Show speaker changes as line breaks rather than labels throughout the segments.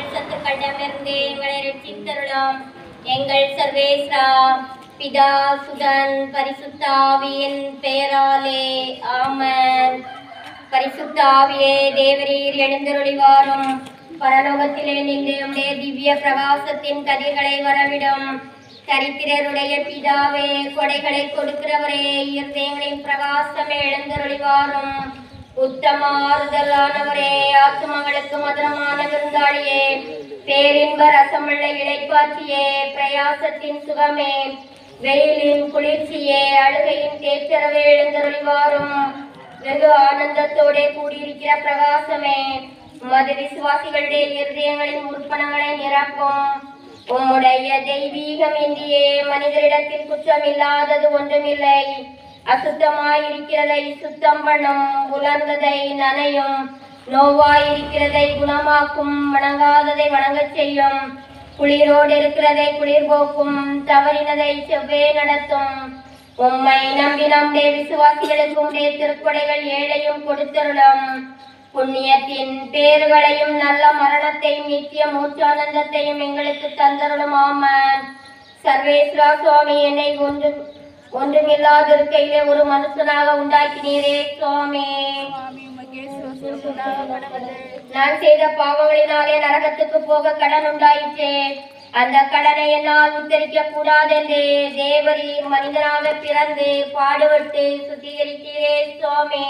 எங்கள் சத்துக்களிடமிருந்து எங்களை ரட்சித்தருளும். எங்கள் சர்வேஸ்வரா, பிதா சுதன் பரிசுத்த ஆவியின் பெயராலே ஆமென். பரிசுத்த ஆவியே, தேவரீர் எழுந்தருளி வாரும். பரலோகத்திலே நின்று உம்முடைய திவ்ய பிரகாசத்தின் கதிர்களை வரவிடும். தரித்திரருடைய பிதாவே, கொடைகளை கொடுக்கிறவரே, இருதயங்களின் பிரகாசமே எழுந்தருளி வாரும். உத்தம ஆறுதலானவரே, ஆத்துமங்களுக்கு மதுரமான விருந்தாளியே, பேரின்ப ரசமுள்ள இளைப்பாற்றியே, பிரயாசத்தின் சுகமே, வெயிலின் குளிர்ச்சியே, அழுகையின் தேற்றரவே எழுந்தருளி வாரும். வெகு ஆனந்தத்தோட கூடியிருக்கிற பிரகாசமே, உமது விசுவாசிகளுடைய இருதயங்களின் உறுப்பணங்களை நிரப்பும். உம்முடைய தெய்வீகம் இன்றியே மனிதரிடத்தில் குற்றமில்லாதது ஒன்றுமில்லை. அசுத்தமாயிருக்கிறதை சுத்தம் பண்ணும், உலர்ந்ததை நனையும், நோவாயிருக்கிறதை குணமாக்கும், வணங்காததை வணங்கச் செய்யும், குளிரோடு இருக்கிறதை குளிர் போக்கும், தவறினதை செவ்வே நடத்தும். உம்மை நம்பி நம்முடைய விசுவாசிகளுக்கு உம்முடைய திருப்படைகள் ஏழையும் கொடுத்தருளும். புண்ணியத்தின் பேறுகளையும் நல்ல மரணத்தையும் நித்திய மூச்சானந்தத்தையும் எங்களுக்கு தந்தருளும். ஆமென். சர்வேஸ்வரா சுவாமி, என்னை ஒன்றுமில்லாதிருக்கையிலே ஒரு மனுஷனாக உண்டாக்கினீரே சுவாமி. நான் செய்த பாவங்களினாலே நரகத்துக்கு போக கடன் உண்டாயிற்றே. அந்த கடனை என்னால் உத்தரிக்க கூடாதென்று தேவரீர் மனிதனாக பிறந்து பாடுபட்டு சுத்திகரித்தீரே சுவாமி.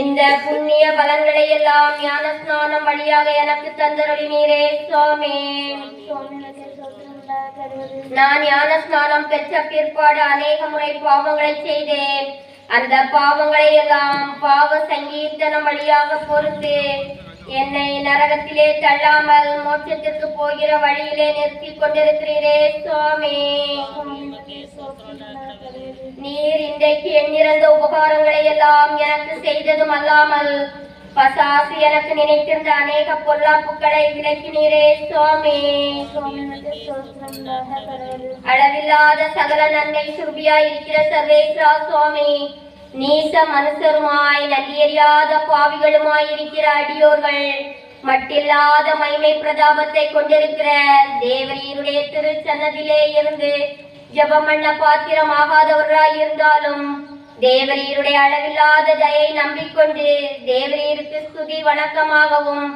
இந்த புண்ணிய பலன்களை எல்லாம் ஞான ஸ்நானம் வழியாக எனக்கு தந்தருளினீரே சுவாமி. நான் ஞான ஸ்நானம் பெற்ற பிற்பாடு அநேக முறை பாவங்களை செய்தேன். அந்த பாவங்களை எல்லாம் பாவ சங்கீர்த்தனம் வழியாக பொறுத்து என்னை நரகத்திலே தள்ளாமல் மோட்சத்திற்கு போகிற வழியிலே நிறுத்தி கொண்டிருக்கிறீரே சுவாமி. நீர் இன்றைக்கு எண்ணிறந்த உபகாரங்களை எல்லாம் எனக்கு செய்ததும் அல்லாமல் பசாசு எனக்கு நினைத்திருந்த அநேக பொல்லாப்புக்களை விலக்கினீரே சுவாமி. அளவில்லாத சகல நன்மை சுருபியாய் இருக்கிற சர்வேஸ்வரா சுவாமி, நீச மனுஷருமாய் நல்லியறியாத பாவிகளுமாய் இருக்கிற அடியோர்கள் மட்டில்லாத மகிமை பிரதாபத்தை கொண்டிருக்கிற தேவரீருடைய திருச்சன்னதிலே இருந்து ஜெபம் பண்ண பாத்திரமாகாதவர்களாய் இருந்தாலும் தேவரீருடைய அளவில்லாத தயை நம்பிக்கொண்டு தேவரீருக்கு ஸ்துதி வணக்கமாகவும்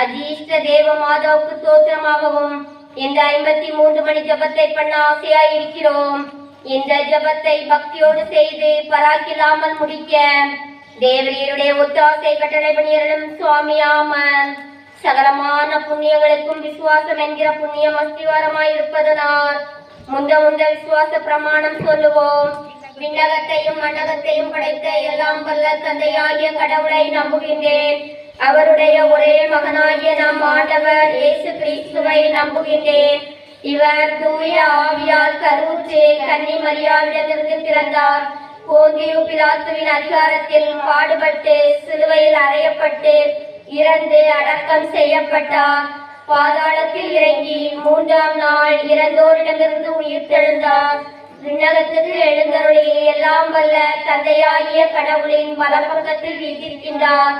அஜீஷ்ட தேவ மாதாவுக்கு தோத்திரமாகவும் இந்த 53 மணி ஜபத்தை பண்ண ஆசையாய் இருக்கிறோம். இந்த ஜபத்தை பக்தியோடு செய்து பராக்கில்லாமல் முடிக்க தேவரீருடைய ஒத்தாசை கட்டளை பணியரும் சுவாமி. ஆமென். சகலமான புண்ணியங்களுக்கும் விசுவாசம் என்கிற புண்ணியம் அஸ்திவாரமாய் இருப்பதனால் முந்த விசுவாச பிரமாணம் சொல்லுவோம். விண்ணகத்தையும் மண்டகத்தையும் படைத்த எல்லாம் வல்ல தந்தையாகிய கடவுளை நம்புகின்றேன். அவருடைய ஒரே மகனாகிய நம் ஆண்டவர் இயேசு கிறிஸ்துவை நம்புகின்றேன். இவர் தூய ஆவியால் கருவுற்று கன்னி மரியாவிடமிருந்து பிறந்தார். போந்தியு பிலாத்துவின் அதிகாரத்தில் பாடுபட்டு சிலுவையில் அறையப்பட்டு இறந்து அடக்கம் செய்யப்பட்டார். பாதாளத்தில் இறங்கி 3ஆம் நாள் இறந்தோரிடமிருந்து உயிர்த்தெழுந்தார். விண்ணகத்துக்கு எழுந்தருளி எல்லாம் வல்ல தந்தையாகிய கடவுளின் வலப்பக்கத்தில் வீற்றிருக்கின்றார்.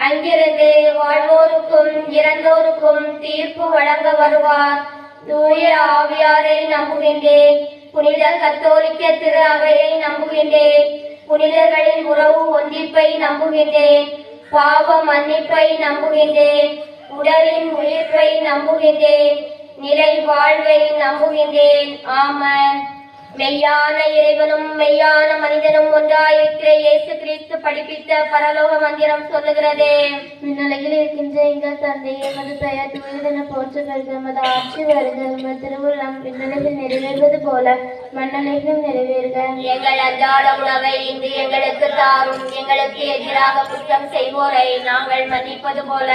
அங்கிருந்து வாழ்வோருக்கும் இறந்தோருக்கும் தீர்ப்பு வழங்க வருவார். தூய ஆவியாரை நம்புகின்றேன். புனித கத்தோலிக்க திரு அவையை நம்புகின்றேன். புனிதர்களின் உறவு ஒன்றிப்பை நம்புகின்றேன். பாவ மன்னிப்பை நம்புகின்றேன். உடலின் உயிர்ப்பை நம்புகின்றேன். நிலை வாழ்வை நம்புகின்றேன். ஆமென். மெய்யான இறைவனும் மெய்யான மனிதனும் ஒன்றாயிருக்கிற இயேசு கிறிஸ்து படிப்பித்த பரலோக மந்திரம் சொல்லுகிறது.
விண்ணுலகில் இருக்கின்ற எங்கள் தந்தையே, எமது பெயர் தூயதென போற்றுகிறது. எமது ஆட்சி வருக. எமது திருவுள்ளம் விண்ணுலகில் நிறைவேறுவது போல மண்ணுலகிலும் நிறைவேறுக.
எங்கள் அன்றாட உணவை இன்று எங்களுக்கு தாரும். எங்களுக்கு எதிராக குற்றம் செய்வோரை நாங்கள் மன்னிப்பது போல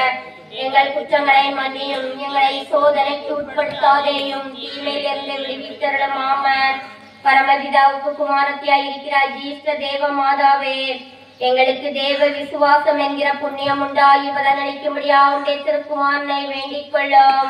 எங்கள் குற்றங்களை மன்னியும். எங்களை சோதனைக்கு உட்படுத்தாதேயும், தீமையிலிருந்து விடுவித்தருளும். ஆமென். பரமபிதாவுக்கு குமாரத்தியாய் இருக்கிற அஜீஷ்ட தேவ மாதாவே, எங்களுக்கு தேவ விசுவாசம் என்கிற புண்ணியம் உண்டாகி பலனளிக்கும்படியாக உடைய திருக்குமாரனை வேண்டிக் கொள்ளும்.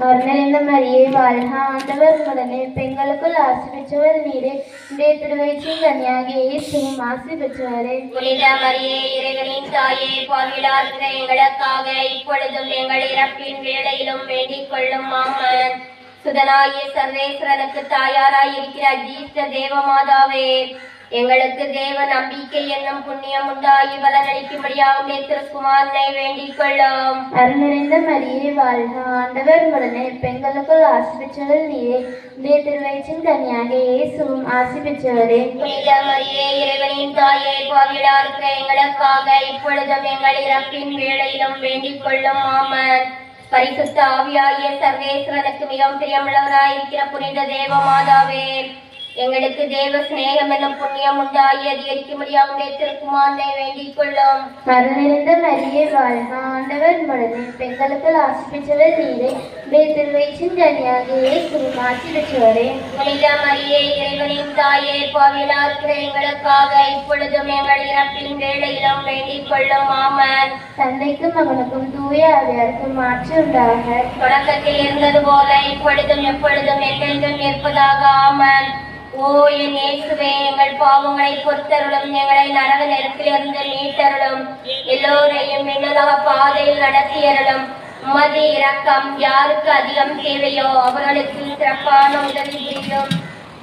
அருள்நிறைந்த மரியே வாழ்க, ஆண்டவர் உடனே பெண்களுக்குள் ஆசி பெற்றவர் நீரே. உடைய திருவயிற்றின் கன்னியாகிய இயேசுவும் ஆசி பெற்றவரே.
புனித மரியே, இறைவனின் தாயே, பாவிகளார் இருக்கிற எங்களுக்காக இப்பொழுதும் எங்கள் இறப்பின் வேளையிலும் வேண்டிக் கொள்ளும். ஆமென். சுதனாகிய சர்வேஸ்வரனுக்கு தாயாராய் இருக்கிற அஜீஷ்ட தேவமாதாவே, எங்களுக்கு தேவ நம்பிக்கை என்னும் புண்ணியம் உண்டாகி பலனளிக்கும்படியாக திருக்குமாரனை வேண்டிக் கொள்ளும்.
அருள்நிறைந்த மரியே வாழ்க, ஆண்டவர் உடனே பெண்களுக்குள் ஆசி பெற்றவர் நீரே. உடைய திருவயிற்றின் கன்னியாகிய இயேசுவும் ஆசி பெற்றவரே.
புனித மரியே, இறைவனின் தாயே, பாவிகளார் இருக்கிற எங்களுக்காக இப்பொழுதும் எங்கள் இறப்பின் வேளையிலும் வேண்டிக் கொள்ளும். ஆமென். பரிசுத்த ஆவியாகிய சர்வேஸ்வரனுக்கு மிகவும் பிரியமுள்ளவராயிருக்கிற புனித தேவமாதாவே, எங்களுக்கு தேவ சிநேகம் என்னும் புண்ணியம் உண்டாகி அதிகரிக்கும்படியாக திருக்குமாரனை வேண்டிக் கொள்ளும்.
அருள்நிறைந்த மரியே வாழ்க, ஆண்டவர் உடனே பெண்களுக்குள் ஆசி பெற்றவர் நீரே. உடைய திருவயிற்றின் கன்னியாகிய இயேசுவும் ஆசி பெற்றவரே.
புனித மரியே, இறைவனின் தாயே, பாவிகளார் இருக்கிற எங்களுக்காக இப்பொழுதும் எங்கள் இறப்பின் வேளையிலும் வேண்டிக் கொள்ளும். ஆமென்.
தந்தைக்கும் மகனுக்கும் தூய ஆவியாருக்கும் மாற்று உண்டாக.
தொடக்கத்தில் இருந்தது போல இப்பொழுதும் எப்பொழுதும் என்றென்றும் இருப்பதாக. ஆமென். ஓ என் இயேசுவே, எங்கள் பாவங்களை பொறுத்தருளும், எங்களை நரக நெருப்பிலிருந்து மீட்டருளும், எல்லோரையும் விண்ணுலக பாதையில் நடத்தியருளும். உமது இரக்கம் யாருக்கு அதிகம் தேவையோ அவர்களுக்கு சிறப்பான உதவி புரியும்.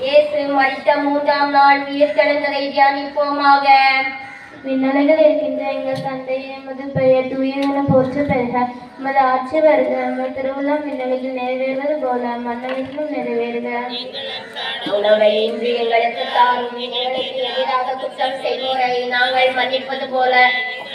இயேசு மரித்த 3ஆம் நாள் உயிர்த்தெழுந்ததை தியானிப்போமாக.
விண்ணுலகில் இருக்கின்ற எங்கள் தந்தையே, எமது பெயர் தூயதென போற்ற பெறுக. உமது ஆட்சி வருக. உமது திருவுளம் விண்ணுலகில் நிறைவேறுவது போல மண்ணுலகிலும் நிறைவேறுக.
உணவை இன்று எங்களுக்கு தாரும். எங்களுக்கு எதிராக குற்றம் செய்வோரை நாங்கள் மன்னிப்பது போல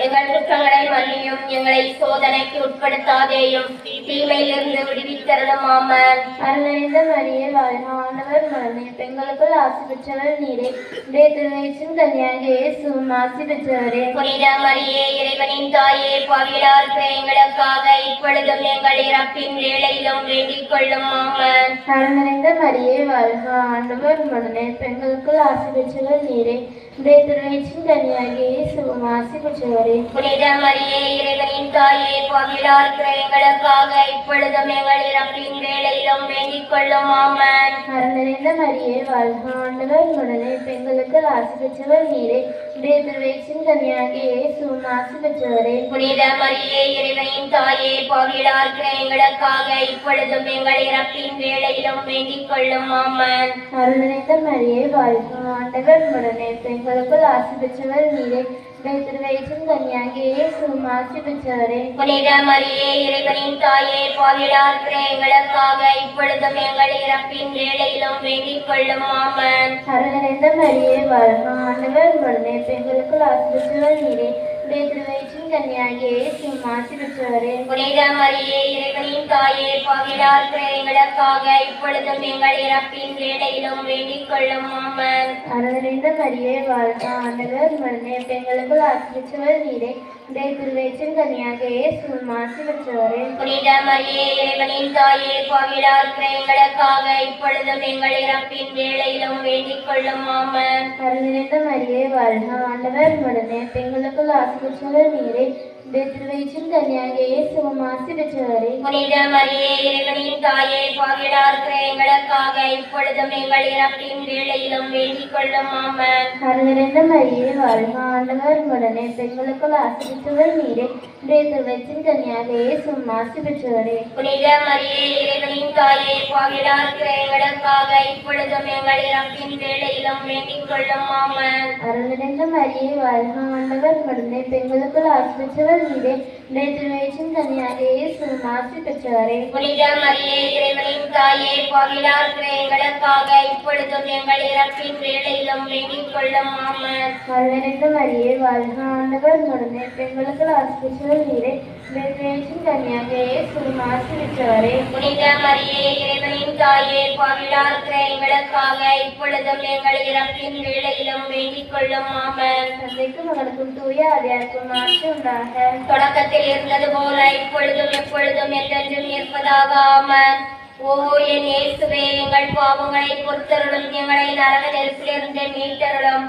எங்கள் குற்றங்களை மன்னியும். எங்களை சோதனைக்கு உட்படுத்தாதேயும், தீமையிலிருந்து விடுவித்தருளும். ஆமென்.
அருள்நிறைந்த மரியே வாழ்க, ஆண்டவர் உடனே பெண்களுக்குள் ஆசி பெற்றவர் நீரே. உடைய திருவயிற்றின் கன்னியாகிய இயேசுவும் ஆசி பெற்றவரே.
புனித மரியே, இறைவனின் தாயே, பாவிகளார் இருக்கிற எங்களுக்காக இப்பொழுதும் எங்கள் இறப்பின் வேளையிலும் வேண்டிக் கொள்ளும். ஆமென்.
அருள்நிறைந்த மரியே வாழ்க, ஆண்டவர் உடனே பெண்களுக்குள் ஆசி பெற்றவர் நீரே. உடைய திருவயிற்றின் கன்னியாகிய இயேசுவும் ஆசி பெற்றவரே.
புனித மரியே, இறைவனின் தாயே, பாவிகளார் இருக்கிற எங்களுக்காக இப்பொழுதும் எங்கள் இறப்பின் வேளையிலும் வேண்டிக் கொள்ளும். ஆமென்.
அருள்நிறைந்த மரியே வாழ்க, ஆண்டவர் உடனே பெண்களுக்குள் ஆசி பெற்றவர் நீரே. உடைய திருவயிற்றின் கன்னியாகிய இயேசுவும் ஆசி பெற்றவரே.
புனித மரியே, இறைவனின் தாயே, பாவிகளார் இருக்கிற எங்களுக்காக இப்பொழுதும் எங்கள் இறப்பின் வேளையிலும் வேண்டிக் கொள்ளும். ஆமென்.
அருள்நிறைந்த மரியே வாழ்க, ஆண்டவர் உடனே பெண்களுக்குள் ஆசி பெற்றவர் நீரே. உடைய திருவயிற்றின் கன்னியாகிய இயேசுவும் ஆசி பெற்றவரே.
புனித மரியே, இறைவனின் தாயே, பாவிகளார் இருக்கிற எங்களுக்காக இப்பொழுதும் எங்கள் இறப்பின் வேளையிலும் வேண்டிக் கொள்ளும். ஆமென்.
அருள்நிறைந்த மரியே வாழ்க, ஆண்டவர் உடனே பெண்களுக்குள் ஆசி பெற்றவர் நீரே. உடைய திருவயிற்றின் கன்னியாகிய இயேசுவும் ஆசி பெற்றவரே.
புனித மரியே, இறைவனின் தாயே, பாவிகளார் இருக்கிற எங்களுக்காக இப்பொழுதும் எங்கள் இறப்பின் வேளையிலும் வேண்டிக் கொள்ளும். ஆமென்.
அருள்நிறைந்த மரியே வாழ்க, ஆண்டவர் உடனே பெண்களுக்குள் ஆசி பெற்றவர் நீரே. உடைய திருவயிற்றின் கன்னியாகிய இயேசுவும் ஆசி பெற்றவரே.
புனித மரியே, இறைவனின் தாயே, பாவிகளார் இருக்கிற எங்களுக்காக இப்பொழுதும் எங்கள் இறப்பின் வேளையிலும் வேண்டிக் கொள்ளும். ஆமென்.
அருள்நிறைந்த மரியே வாழ்க, ஆண்டவர் உடனே பெண்களுக்குள் ஆசி பெற்றவர் நீரே. உடைய திருவயிற்றின் கன்னியாகிய இயேசுவும் ஆசி பெற்றவரே.
புனித மரியே, இறைவனின் தாயே, பாவிகளார் இருக்கிற எங்களுக்காக இப்பொழுதும் எங்கள் இறப்பின் வேளையிலும் வேண்டிக் கொள்ளும். ஆமென்.
அருள்நிறைந்த மரியே வாழ்க, ஆண்டவர் உடனே பெண்களுக்குள் ஆசி பெற்றவர் நீரே. உடைய திருவயிற்றின் கன்னியாகிய இயேசுவும் ஆசி பெற்றவரே.
புனித மரியே, இறைவனின் தாயே, பாவிகளார் இருக்கிற எங்களுக்காக இப்பொழுதும் எங்கள் இறப்பின் வேளையிலும் வேண்டிக் கொள்ளும். ஆமென்.
அருள்நிறைந்த மரியே வாழ்க, ஆண்டவர் உடனே பெண்களுக்குள் ஆசி பெற்றவர் நீரே. உடைய திருவயிற்றின் கன்னியாகிய இயேசுவும் ஆசி பெற்றவரே.
புனித மரியே, இறைவனின் தாயே, பாவிகளார் இருக்கிற எங்களுக்காக இப்பொழுதும் எங்கள் இறப்பின் வேளையிலும் வேண்டிக் கொள்ளும். ஆமென்.
அருள்நிறைந்த மரியே வாழ்க, ஆண்டவர் உடனே பெண்களுக்குள் ஆசி பெற்றவர் நீரே. உடைய திருவயிற்றின் கன்னியாகிய இயேசுவும் ஆசி பெற்றவரே.
புனித மரியே, இறைவனின் தாயே, பாவிகளார் இருக்கிற எங்களுக்காக இப்பொழுதும் எங்கள் இறப்பின் வேளையிலும் வேண்டிக் கொள்ளும். ஆமென்.
தந்தைக்கும் மகனுக்கும் தூய ஆவியாருக்கும் மாற்று உண்டாக.
தொடக்கத்தில் இருந்தது போல இப்பொழுதும் எப்பொழுதும் என்றென்றும் இருப்பதாக. ஆமென். ஓ என் இயேசுவே, எங்கள் பாவங்களை பொறுத்தருளும், எங்களை நரக நெருப்பிலிருந்து மீட்டருளும்,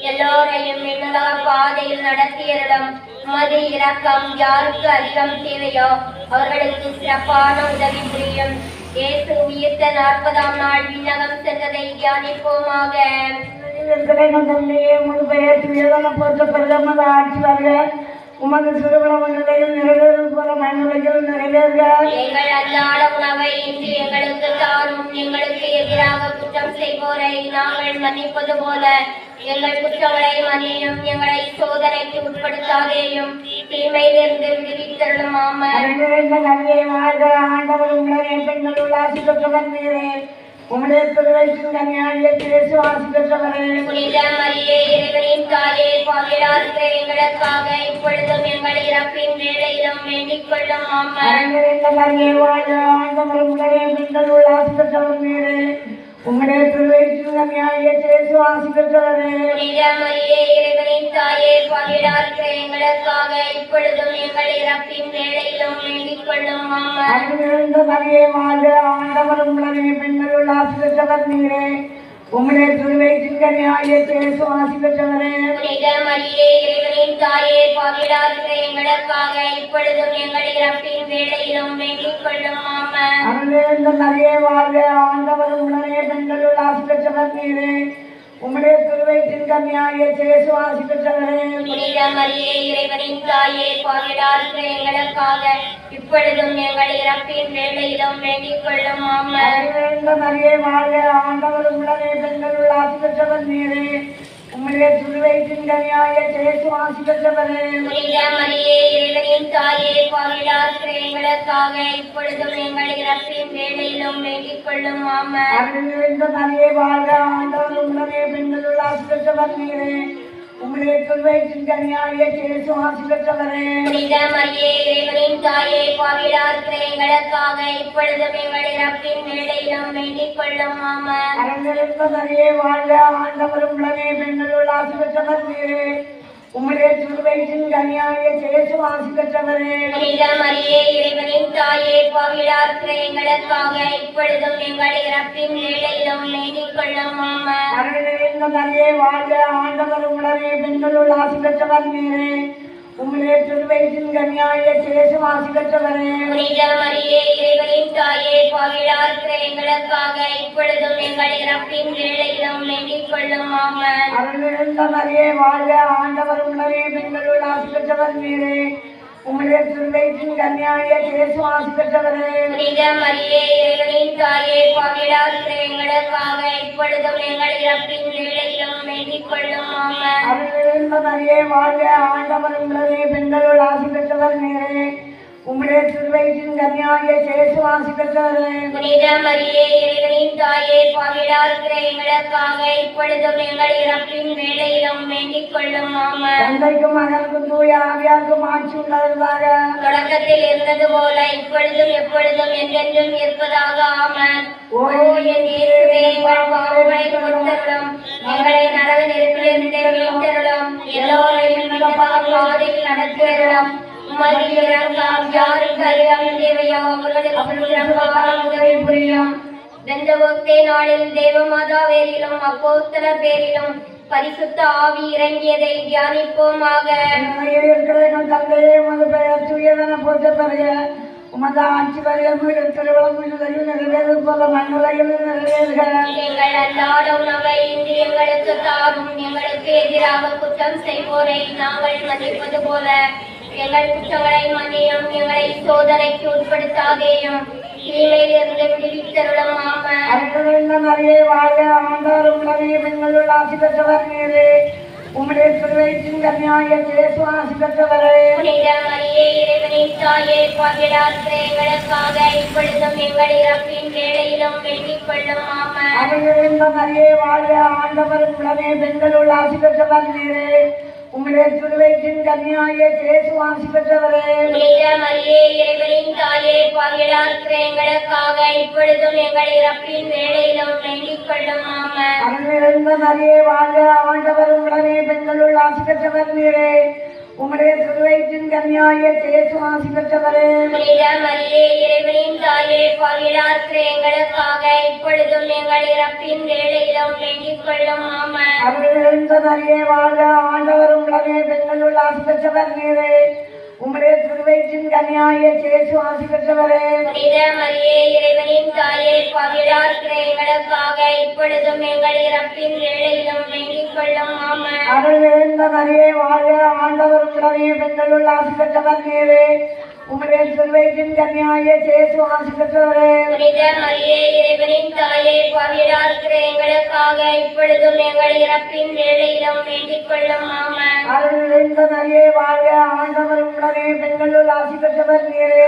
எல்லோரையும் விண்ணுலக பாதையில் நடத்தியருளும். உமது இரக்கம் யாருக்கு அதிகம் தேவையோ அவர்களுக்கு சிறப்பான உதவி புரியும். இயேசு உயிர்த்த 40ஆம் நாள் விண்ணகம் சென்றதை தியானிப்போமாக.
உமது சிறுவனம் நிலையில் நிறைவேறும் போல மண்ணுலகில் நிறைவேறுக.
எங்கள் அன்றாட உணவை இன்று எங்களுக்கு தாரும். எங்களுக்கு எதிராக குற்றம் செய்வோரை நாங்கள் மன்னிப்பது போல எங்கள் குற்றங்களை மன்னியும். எங்களை சோதனைக்கு உட்படுத்தாதேயும், தீமையிலிருந்து விடுவித்தருளும். ஆமென்.
ஆண்டவர் உங்களை பெண்கள் உலாசி பெற்றவர் நீரே. உம்முடைய திருவயிற்றின் கன்னியாகிய இயேசு ஆசி பெற்றவரே.
புனித மரியே, இறைவனின் தாயே, பாவிகளாக இருக்கிற எங்களுக்காக இப்பொழுதும் எங்கள் இறப்பின் வேளையிலும் வேண்டிக் கொள்ளும். ஆமென்.
ஆண்டவர் உங்களை பெண்கள் உலாசி பெற்றவர் நீரே. உம்முடைய திருவயிற்றின் கன்னியாகிய இயேசு ஆசி பெற்றவரே.
புனித மரியே, இறைவனின் தாயே, பாவிகளாக இருக்கிற எங்களுக்காக இப்பொழுதும் எங்கள் இறப்பின் வேளையிலும் வேண்டிக் கொள்ளும். ஆமென்.
மரியே வாழ்க, ஆண்டவர் உங்களை பெண்கள் உலாசி பெற்றவர் நீரே. உம்முடைய திருவயிற்றின் கன்னியாகிய இயேசு ஆசி பெற்றவரே.
புனித மரியே, இறைவனின் தாயே, பாவிகளாக இருக்கிற எங்களுக்காக இப்பொழுதும் எங்கள் இறப்பின் வேளையிலும் வேண்டிக் கொள்ளும். ஆமென்.
அருள்நிறைந்த மரியே வாழ்க, ஆண்டவர் உங்களை பெண்கள் உலாசி பெற்றவர் நீரே. உம்முடைய திருவயிற்றின் கன்னியாகிய இயேசு ஆசி பெற்றவரே.
புனித மரியே, இறைவனின் தாயே, பாவிகளாக இருக்கிற எங்களுக்காக இப்பொழுதும் எங்கள் இறப்பின் வேளையிலும் வேண்டிக் கொள்ளும். ஆமென்.
அருள்நிறைந்த மரியே வாழ்க, ஆண்டவர் உங்களை பெண்கள் உலாசி பெற்றவர் நீரே. உம்முடைய திருவயிற்றின் கன்னியாகிய இயேசு ஆசி பெற்றவரே.
புனித மரியே, இறைவனின் தாயே, பாவிகளாக இருக்கிற எங்களுக்காக இப்பொழுதும் எங்கள் இறப்பின் வேளையிலும் வேண்டிக் கொள்ளும். ஆமென்.
அருள்நிறைந்த மரியே வாழ்க, ஆண்டவர் உங்களை பெண்கள் உலாசி பெற்றவர் நீரே. உம்முடைய திருவயிற்றின் கன்னியாகிய இயேசு ஆசி பெற்றவரே.
புனித மரியே, இறைவனின் தாயே, பாவிகளாக இருக்கிற எங்களுக்காக இப்பொழுதும் எங்கள் இறப்பின் வேளையிலும் வேண்டிக் கொள்ளும். ஆமென்.
அருள்நிறைந்த மரியே வாழ்க, ஆண்டவர் உங்களை பெண்கள் உலாசி பெற்றவர் நீரே. உம்முடைய திருவயிற்றின் கன்னியாகிய இயேசு ஆசி பெற்றவரே.
புனித மரியே, இறைவனின் தாயே, பாவிகளாக இருக்கிற எங்களுக்காக இப்பொழுதும் எங்கள் இறப்பின் வேளையிலும் வேண்டிக் கொள்ளும். ஆமென்.
அருள்நிறைந்த மரியே வாழ்க, ஆண்டவர் உங்களை பெண்கள் உலாசி பெற்றவர் நீரே. உம்முடைய திருவயிற்றின் கன்னியாகிய இயேசு ஆசி பெற்றவரே.
புனித மரியே, இறைவனின் தாயே, பாவிகளாக இருக்கிற எங்களுக்காக இப்பொழுதும் எங்கள் இறப்பின் வேளையிலும் வேண்டிக் கொள்ளும். ஆமென்.
அருள்நிறைந்த மரியே வாழ்க, ஆண்டவர் உங்களை பெண்கள் உலாசி பெற்றவர் நீரே. உம்முடைய திருவயிற்றின் கன்னியாகிய இயேசு ஆசி பெற்றவரே.
புனித மரியே, இறைவனின் தாயே, பாவிகளாக இருக்கிற எங்களுக்காக இப்பொழுதும் எங்கள் இறப்பின் வேளையிலும் வேண்டிக் கொள்ளும். ஆமென்.
அருள்நிறைந்த மரியே வாழ்க, ஆண்டவர் உங்களை பெண்கள் உலாசி பெற்றவர் நீரே. உம்முடைய திருவயிற்றின் கன்னியாகிய இயேசு ஆசி பெற்றவரே.
புனித மரியே, இறைவனின் தாயே, பாவிகளாக இருக்கிற எங்களுக்காக இப்பொழுதும் எங்கள் இறப்பின் வேளையிலும் வேண்டிக் கொள்ளும். ஆமென்.
தந்தைக்கும் மகனுக்கும் தூய ஆவியாருக்கும் ஆட்சி உண்டாவதாக.
தொடக்கத்தில் இருந்தது போல இப்பொழுதும் எப்பொழுதும் என்றென்றும் இருப்பதாக. ஆமென். ஓ என் இயேசுவே, எங்கள் பாவங்களை பொறுத்தருளும், எங்களை நரக நெருப்பிலிருந்து மீட்டருளும், எல்லோரையும் விண்ணப்ப பாதையில் நடத்தியருளும். உமது இரக்கம் யாருக்கு அதிகம் தேவையோ அவர்களுக்கு சிறப்பான உதவி புரியும். பெந்தகோஸ்தே நாளில் தேவமாதா பேரிலும் அப்போஸ்தலர் பேரிலும் பரிசுத்த ஆவி இறங்கியதை தியானிப்போமாக.
தந்தையே, உமது பெயர் தூயதென போற்றப்பெறுக. உமது ஆட்சி வருக. திருவிழம் நிறைவேறும் போல மண்ணுலகில் நிறைவேறுக.
எங்கள் அன்றாட உணவை இன்று எங்களுக்கு தாரும். எங்களுக்கு எதிராக குற்றம் செய்வோரை நாங்கள் மன்னிப்பது போல எங்கள் குற்றங்களை மன்னியும். எங்களை சோதனைக்கு உட்படுத்தாதேயும், தீமையிலிருந்து விடுவித்தருளும். ஆமென்.
அருள்நிறைந்த மரியே வாழ்க, ஆண்டவர் உங்களை பெண்கள் உலாசி பெற்றவர் நீரே. உம்முடைய திருவயிற்றின் கன்னியாகிய இயேசு ஆசி பெற்றவரே.
புனித மரியே, இறைவனின் தாயே, பாவிகளாக இருக்கிற எங்களுக்காக இப்பொழுதும் எங்கள் இறப்பின் வேளையிலும் வேண்டிக் கொள்ளும். ஆமென்.
அருள்நிறைந்த மரியே வாழ்க, ஆண்டவர் உங்களை பெண்கள் உலாசி பெற்றவர் நீரே. உம்முடைய திருவயிற்றின் கன்னியாகிய இயேசு ஆசி பெற்றவரே.
புனித மரியே, இறைவனின் தாயே, பாவிகளாக இருக்கிற எங்களுக்காக இப்பொழுதும் எங்கள் இறப்பின் வேளையிலும் வேண்டிக் கொள்ளும். ஆமென்.
அருள்நிறைந்த மரியே வாழ்க, ஆண்டவர் உங்களை பெண்கள் உலாசி பெற்றவர் நீரே. உம்முடைய திருவயிற்றின் கன்னியாய இயேசு ஆசி பெற்றவரே.
புனித மரியே இறைவனின் தாயே பாவிலார்க்கு எங்களுக்காக இப்பொழுதும் எங்கள் இறப்பின் வேளையிலும் வேண்டிக் கொள்ளும். ஆமென்.
அருள் நிறைந்த மரியே வாழ்க, ஆண்டவர் உம்முடனே பெண்களுள் ஆசி பெற்றவர் நீரே. உம்முடைய திருவயிற்றின் கன்னியாய இயேசு ஆசி பெற்றவரே.
புனித மரியே இறைவனின் தாயே பாவிலார்க்கு எங்களுக்காக இப்பொழுதும் எங்கள் இறப்பின் வேளையிலும் வேண்டிக் கொள்ளும். ஆமென்.
அருள் நிறைந்த மரியே வாழ்க, ஆண்டவர் உம்முடனே பெண்களுள் ஆசி பெற்றவர் நீரே. உம்முடைய திருவயிற்றின் கன்னியாய இயேசு ஆசி பெற்றவரே.
புனித மரியே இறைவனின் தாயே பாவிலார்க்கு எங்களுக்காக இப்பொழுதும் எங்கள் இறப்பின் வேளையிலும் வேண்டிக் கொள்ளும். ஆமென்.
அருள் நிறைந்த மரியே வாழ்க, ஆண்டவர் உம்முடனே பெண்களுள் ஆசி பெற்றவர் நீரே.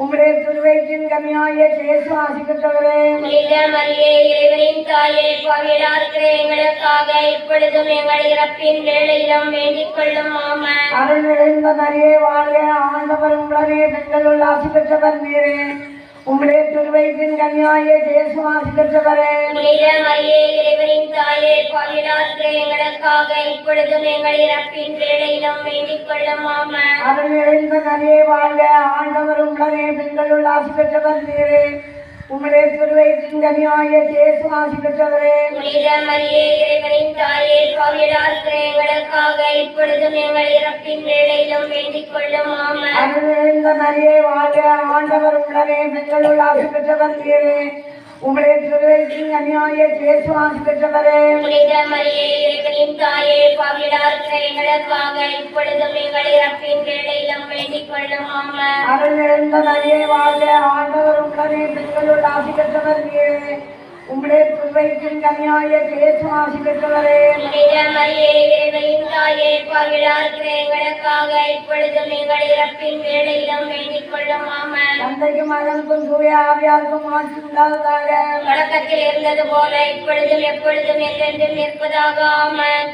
உம்முடைய திருவயிற்றின் கன்னியாய இயேசு ஆசி பெற்றவரே.
புனித மரியே இறைவனின் தாயே பாவிலார்க்கு எங்களுக்காக இப்பொழுதும் எங்கள் இறப்பின் வேளையிலும் வேண்டிக் கொள்ளும். ஆமென்.
அருள் நிறைந்த மரியே வாழ்க, ஆண்டவர் உம்முடனே பெண்களுள் ஆசி பெற்றவர் நீரே. உம்முடைய திருவயிற்றின் கன்னியாய இயேசு ஆசி பெற்றவரே.
புனித மரியே இறைவனின் தாயே பாவிலார்க்கு எங்களுக்காக இப்பொழுதும் எங்கள் இறப்பின் வேளையிலும் வேண்டிக் கொள்ளும். ஆமென்.
அருள் நிறைந்த மரியே வாழ்க, ஆண்டவர் உம்முடனே பெண்களுள் ஆசி பெற்றவர் நீரே. உம்முடைய திருவயிற்றின் கன்னியாய இயேசு ஆசி பெற்றவரே.
புனித மரியே இறைவனின் தாயே பாவிலார்க்கு எங்களுக்காக இப்பொழுதும் எங்கள் இறப்பின் வேளையிலும் வேண்டிக் கொள்ளும். ஆமென்.
அருள் நிறைந்த மரியே வாழ்க, ஆண்டவர் உம்முடனே பெண்களுள் ஆசி பெற்றவர் நீரே. உம்முடைய திருவயிற்றின் கன்னியாய இயேசு ஆசி பெற்றவரே.
புனித மரியே இறைவனின் தாயே பாவிலார்க்கு எங்களுக்காக இப்பொழுதும் எங்கள் இறப்பின் வேளையிலும் வேண்டிக் கொள்ளும். ஆமென்.
அருள் நிறைந்த மரியே வாழ்க, ஆண்டவர் உம்முடனே பெண்களுள் ஆசி பெற்றவர் நீரே. உம்முடைய திருவயிற்றின் கன்னியாய இயேசு ஆசி பெற்றவரே.
புனித மரியே இறைவனின் தாயே பாவிலார்க்கு எங்களுக்காக இப்பொழுதும் எங்கள் இறப்பின் வேளையிலும் வேண்டிக் கொள்ளும். ஆமென்.
தந்தைக்கும் மகனுக்கும் தூய ஆவியாருக்கும் ஆட்சி உண்டாவதாக.
தொடக்கத்தில் இருந்தது போல இப்பொழுதும் எப்பொழுதும் என்றென்றும் நிற்பதாக. ஆமென்.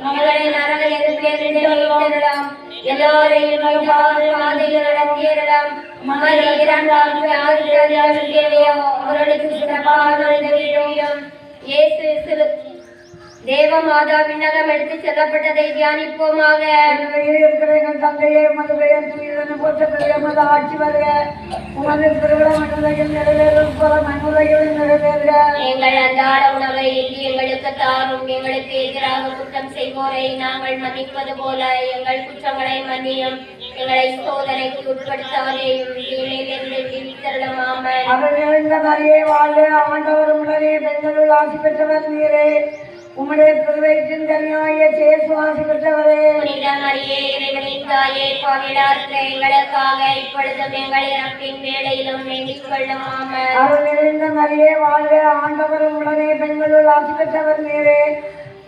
எங்களை நரக நெருப்பிலிருந்து மீட்டருளும். எல்லோரையும் பாதையில் நடத்தியருளும். மகன் இரண்டாம் அவர்களுக்கு சிறப்பான உதவியும். இயேசு தேவ மாதா விண்ணகம் எடுத்து செல்லப்பட்டதை தியானிப்போமாக.
இருக்கிற எங்கள் தந்தையே, உமது பெயர் தூயதென போற்றப்படுக. உமது ஆட்சி வருக. உமது திருவிழம் மண்ணுலகில் நிறைவேறும் போல மண்ணுலகில் நிறைவேறுக.
எங்கள் அன்றாட உணவை இன்று எங்களுக்கு தாரும். எங்களுக்கு எதிராக குற்றம் செய்வோரை நாங்கள் மன்னிப்பது போல எங்கள் குற்றங்களை மன்னியும். எங்களை சோதனைக்கு உட்படுத்தாதேயும் தீமையிலிருந்து விடுவித்தருளும். ஆமென்.
அருள் நிறைந்த மரியே வாழ்க, ஆண்டவர் உம்முடனே பெண்களுள் ஆசி பெற்றவர் நீரே. உம்முடைய திருவயிற்றின் கன்னியாய இயேசு ஆசி பெற்றவரே.
புனித மரியே இறைவனின் தாயே பாவிலார்க்கு எங்களுக்காக இப்பொழுதும் எங்கள் இறப்பின் வேளையிலும் வேண்டிக் கொள்ளும். ஆமென்.
அருள் நிறைந்த மரியே வாழ்க, ஆண்டவர் உம்முடனே பெண்களுள் ஆசி பெற்றவர் நீரே.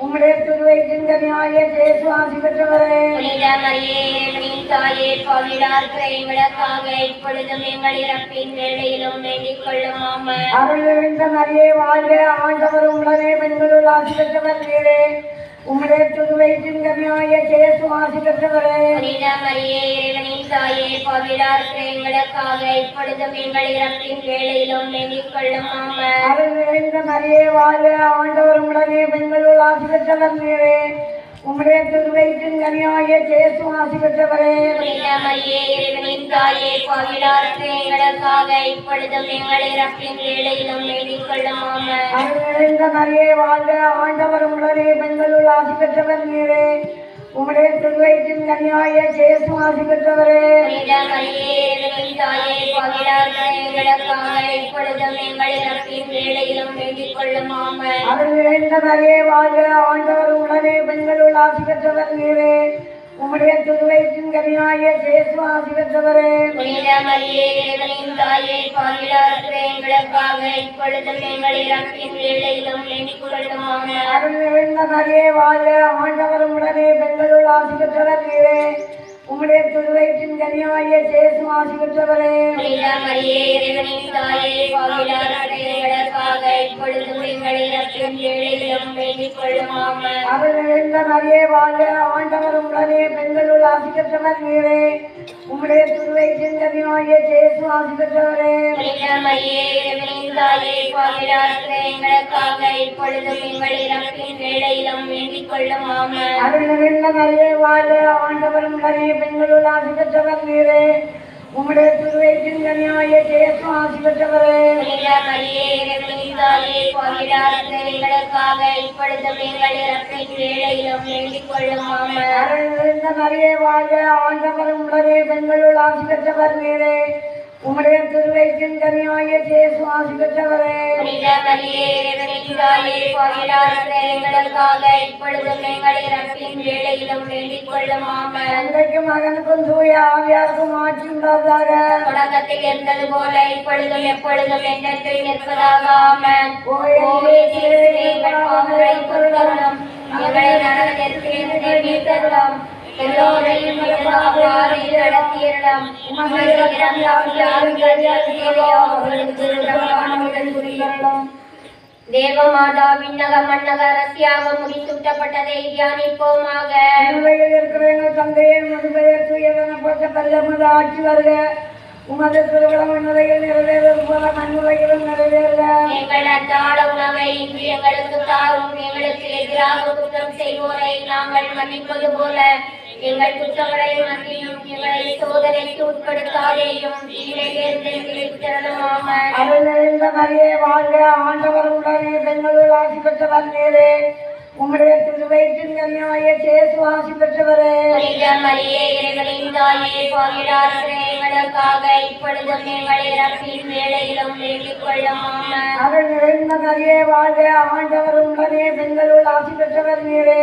உம்முடைய திருவயிற்றின் கன்னியாய இயேசு ஆசி பெற்றவரே.
புனித மரியே இறைவனின் தாயே பாவிலார்க்கு எங்களுக்காக இப்பொழுதும் எங்கள் இறப்பின் வேளையிலும் வேண்டிக் கொள்ளும். ஆமென்.
அருள் நிறைந்த மரியே வாழ்க, ஆண்டவர் உம்முடனே பெண்களுள் ஆசி பெற்றவர் நீரே. உம்முடைய திருவயிற்றின் கன்னியாய இயேசு ஆசி பெற்றவரே.
புனித மரியே இறைவனின் தாயே பாவிலார்க்கு எங்களுக்காக இப்பொழுதும் எங்கள் இறப்பின் வேளையிலும் வேண்டிக் கொள்ளும். ஆமென்.
அருள் நிறைந்த மரியே வாழ்க, ஆண்டவர் உம்முடனே பெண்களுள் ஆசி பெற்றவர் நீரே. உம்முடைய திருவயிற்றின் கன்னியாய இயேசு ஆசி பெற்றவரே.
புனித மரியே இறைவனின் தாயே பாவிலார்க்கு எங்களுக்காக இப்பொழுதும் எங்கள் இறப்பின் வேளையிலும் வேண்டிக் கொள்ளும். ஆமென்.
அருள் நிறைந்த மரியே வாழ்க, ஆண்டவர் உம்முடனே பெண்களுள் ஆசி பெற்றவர் நீரே. உம்முடைய திருவயிற்றின் கன்னியாய இயேசு ஆசி பெற்றவரே.
புனித மரியே இறைவனின் தாயே பாவிலார்க்கு எங்களுக்காக இப்பொழுதும் எங்கள் இறப்பின் வேளையிலும் வேண்டிக் கொள்ளும். ஆமென்.
அருள் நிறைந்த மரியே வாழ்க, ஆண்டவர் உம்முடனே பெண்களுள் ஆசி பெற்றவர் நீரே. உம்முடைய திருவயிற்றின் கன்னியாய இயேசு ஆசி பெற்றவரே.
புனித மரியே இறைவனின் தாயே பாவிலார்க்கு எங்களுக்காக இப்பொழுதும் எங்கள் இறப்பின் வேளையிலும் வேண்டிக் கொள்ளும். ஆமென்.
அருள் நிறைந்த மரியே வாழ்க, ஆண்டவர் உம்முடனே பெண்களுள் ஆசி பெற்றவர் நீரே. உம்முடைய திருவயிற்றின் கன்னியாய இயேசு ஆசி பெற்றவரே.
புனித மரியே இறைவனின் தாயே பாவிலார்க்கு எங்களுக்காக இப்பொழுதும் எங்கள் இறப்பின் வேளையிலும் வேண்டிக் கொள்ளும். ஆமென்.
அருள் நிறைந்த மரியே வாழ்க, ஆண்டவர் உம்முடனே பெண்களுள் ஆசி பெற்றவர் நீரே. உம்முடைய திருவயிற்றின் கன்னியாய இயேசு ஆசி பெற்றவரே.
புனித மரியே இறைவனின் தாயே பாவிகளாகிய எங்களுக்காக இப்பொழுதும் எங்கள் இறப்பின் வேளையிலும் வேண்டிக் கொள்ளும் ஆமென்.
அருள் நிறைந்த மரியே வாழ்க, ஆண்டவர் உடனே பெண்களுள் ஆசி பெற்றவர் நீரே. உம்முடைய திருவயிற்றின் கனியாகிய இயேசு ஆசி பெற்றவரே.
புனித மரியே இறைவனின் தாயே பாவிகளாகிய எங்களுக்காக இப்பொழுதும் எங்கள் இறப்பின் வேளையிலும் வேண்டிக் கொள்ளும் ஆமென்.
அருள் நிறைந்த மரியே வாழ்க, ஆண்டவர் உடனே பெண்களுள் ஆசி பெற்றவர் நீரே. உம்முடைய திருவயிற்றின் கனியாகிய இயேசு ஆசி பெற்றவரே.
புனித மரியே இறைவனின் தாயே பாவிகளாகிய எங்களுக்காக இப்பொழுதும் எங்கள் இறப்பின் வேளையிலும் வேண்டிக் கொள்ளும் ஆமென்.
தந்தைக்கும் மகனுக்கும் தூய ஆவியாருக்கும் ஆட்சி உண்டாவதாக.
தொடக்கத்தில் இருந்தது போல இப்பொழுதும் எப்பொழுதும் என்றென்றும் இருப்பதாக ஆமென்.
ஓ இயேசுவே,
எங்கள் பாவங்களை பொறுத்தருளும், எங்களை நரகத்திலிருந்து மீட்டருளும், எல்லோரையும் பாவத்தில் நடத்தியருளும். உமது இரக்கம் யாருக்கு தேவையோ அவர்களுக்கு இரக்கமானவர்கள் புரியருளும். தேவமாதா விண்ணக மன்னக அரசியாக முடிசூட்டப்பட்டதை தியானிப்போமாக.
உலகில் இருக்கிற எங்கள் தந்தையே, உமது பெயர் தூயதென போற்றப்பெறுக. உமது ஆட்சி வருக. உமது திருவிழம் உலகில் நிறைவேறுவது போல மண்ணுலகிலும் நிறைவேறுக.
எங்கள் அன்றாட உணவை இன்று எங்களுக்கு தாரும். எங்களுக்கு எதிராக குற்றம் செய்வோரை நாங்கள் மன்னிப்பது போல எங்கள் குற்றங்களை மன்னியும். எங்களை சோதனைக்கு உட்படுத்தாதேயும், தீமையிலிருந்து எங்களை விடுவித்தருளும். ஆமென்.
அருள் நிறைந்த மரியே வாழ்க, ஆண்டவர் உடனே பெண்களுள் ஆசி பெற்றவர் நீரே. உம்முடைய திருவயிற்றின் கனியாகிய இயேசு ஆசி பெற்றவரே.
புனித மரியே இறைவனின் தாயே பாவிகளாகிய எங்களுக்காக இப்பொழுதும் எங்கள் இறப்பின் வேளையிலும் வேண்டிக் கொள்ளும். ஆமென்.
அருள் நிறைந்த மரியே வாழ்க, ஆண்டவர் உடனே பெண்களுள் ஆசி பெற்றவர் நீரே.